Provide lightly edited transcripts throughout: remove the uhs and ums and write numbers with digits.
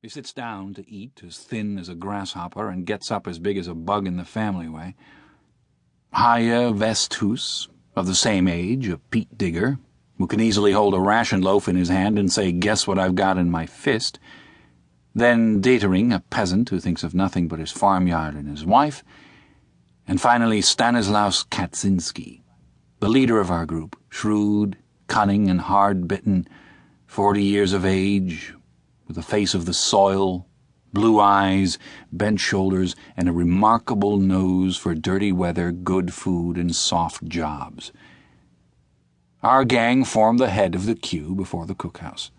He sits down to eat, as thin as a grasshopper, and gets up as big as a bug in the family way. Haya Vesthus, of the same age, a peat digger, who can easily hold a ration loaf in his hand and say, "Guess what I've got in my fist." Then Datering, a peasant who thinks of nothing but his farmyard and his wife. And finally Stanislaus Kaczynski, the leader of our group, shrewd, cunning, and hard-bitten, 40 years of age, with a face of the soil, blue eyes, bent shoulders, and a remarkable nose for dirty weather, good food, and soft jobs. Our gang formed the head of the queue before the cookhouse.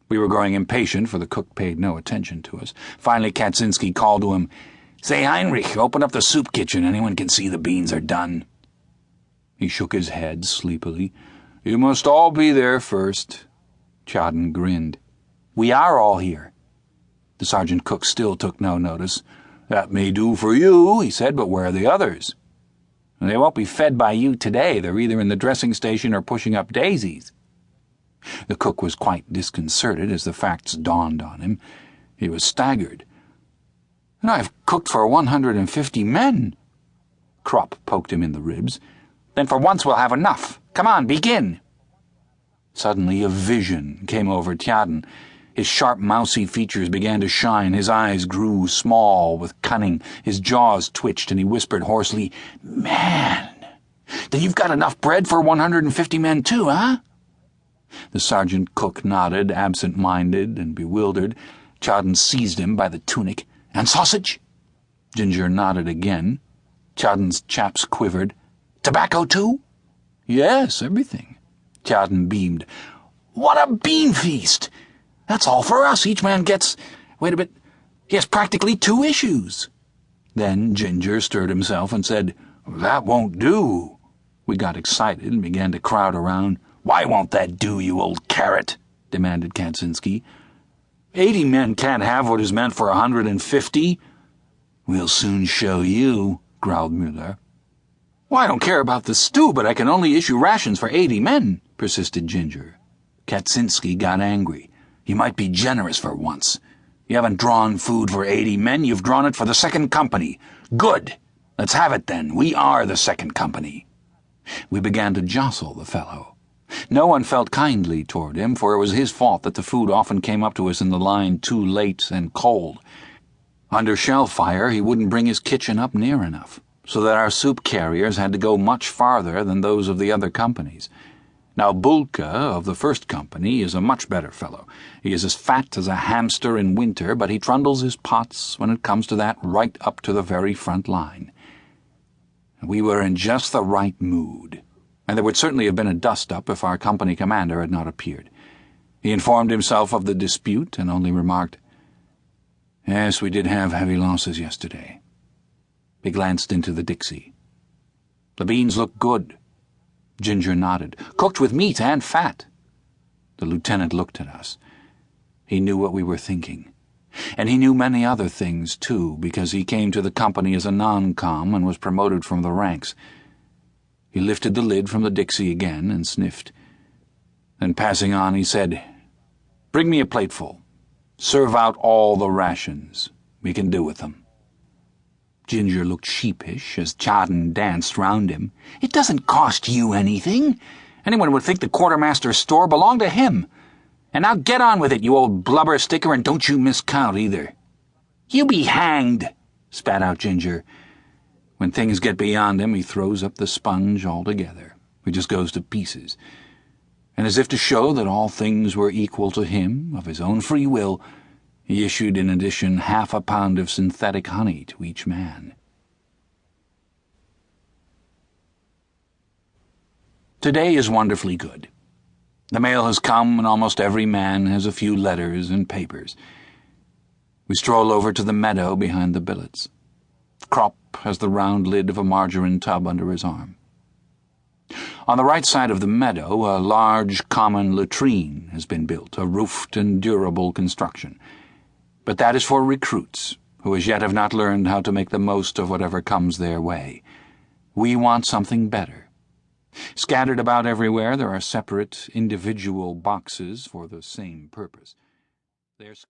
We were growing impatient, for the cook paid no attention to us. Finally Kaczynski called to him, "Say, Heinrich, open up the soup kitchen. Anyone can see the beans are done." He shook his head sleepily. "You must all be there first." Chadden grinned. "We are all here." The sergeant cook still took no notice. "That may do for you," he said, "but where are the others?" "They won't be fed by you today. They're either in the dressing station or pushing up daisies." The cook was quite disconcerted as the facts dawned on him. He was staggered. "And I've cooked for 150 men." Krupp poked him in the ribs. "Then for once we'll have enough. Come on, begin." Suddenly a vision came over Tjaden. His sharp, mousy features began to shine, his eyes grew small with cunning, his jaws twitched, and he whispered hoarsely, "Man, then you've got enough bread for 150 men too, huh?" The sergeant cook nodded, absent-minded and bewildered. Tjaden seized him by the tunic. "And sausage?" Ginger nodded again. Tjaden's chaps quivered. "Tobacco too?" "Yes, everything." Tjaden beamed. "What a bean feast! That's all for us. Each man gets... Wait a bit. He has practically 2 issues." Then Ginger stirred himself and said, "That won't do." We got excited and began to crowd around. "Why won't that do, you old carrot?" demanded Kaczynski. 80 men can't have what is meant for 150. "We'll soon show you," growled Muller. "Well, I don't care about the stew, but I can only issue rations for 80 men, persisted Ginger. Kaczynski got angry. "You might be generous for once. You haven't drawn food for 80 men, you've drawn it for the second company. Good! Let's have it then. We are the second company." We began to jostle the fellow. No one felt kindly toward him, for it was his fault that the food often came up to us in the line too late and cold. Under shell fire, he wouldn't bring his kitchen up near enough, so that our soup carriers had to go much farther than those of the other companies. Now Bulka, of the first company, is a much better fellow. He is as fat as a hamster in winter, but he trundles his pots, when it comes to that, right up to the very front line. We were in just the right mood, and there would certainly have been a dust-up if our company commander had not appeared. He informed himself of the dispute and only remarked, "Yes, we did have heavy losses yesterday." He glanced into the Dixie. "The beans look good." Ginger nodded. "Cooked with meat and fat." The lieutenant looked at us. He knew what we were thinking. And he knew many other things, too, because he came to the company as a non-com and was promoted from the ranks. He lifted the lid from the Dixie again and sniffed. Then, passing on, he said, "Bring me a plateful. Serve out all the rations. We can do with them." Ginger looked sheepish as Tjaden danced round him. "It doesn't cost you anything. Anyone would think the quartermaster's store belonged to him. And now get on with it, you old blubber sticker, and don't you miscount either." "You be hanged," spat out Ginger. When things get beyond him, he throws up the sponge altogether. He just goes to pieces. And as if to show that all things were equal to him, of his own free will, he issued in addition 1/2 pound of synthetic honey to each man. Today is wonderfully good. The mail has come, and almost every man has a few letters and papers. We stroll over to the meadow behind the billets. Krupp has the round lid of a margarine tub under his arm. On the right side of the meadow, a large common latrine has been built, a roofed and durable construction. But that is for recruits, who as yet have not learned how to make the most of whatever comes their way. We want something better. Scattered about everywhere, there are separate, individual boxes for the same purpose. There's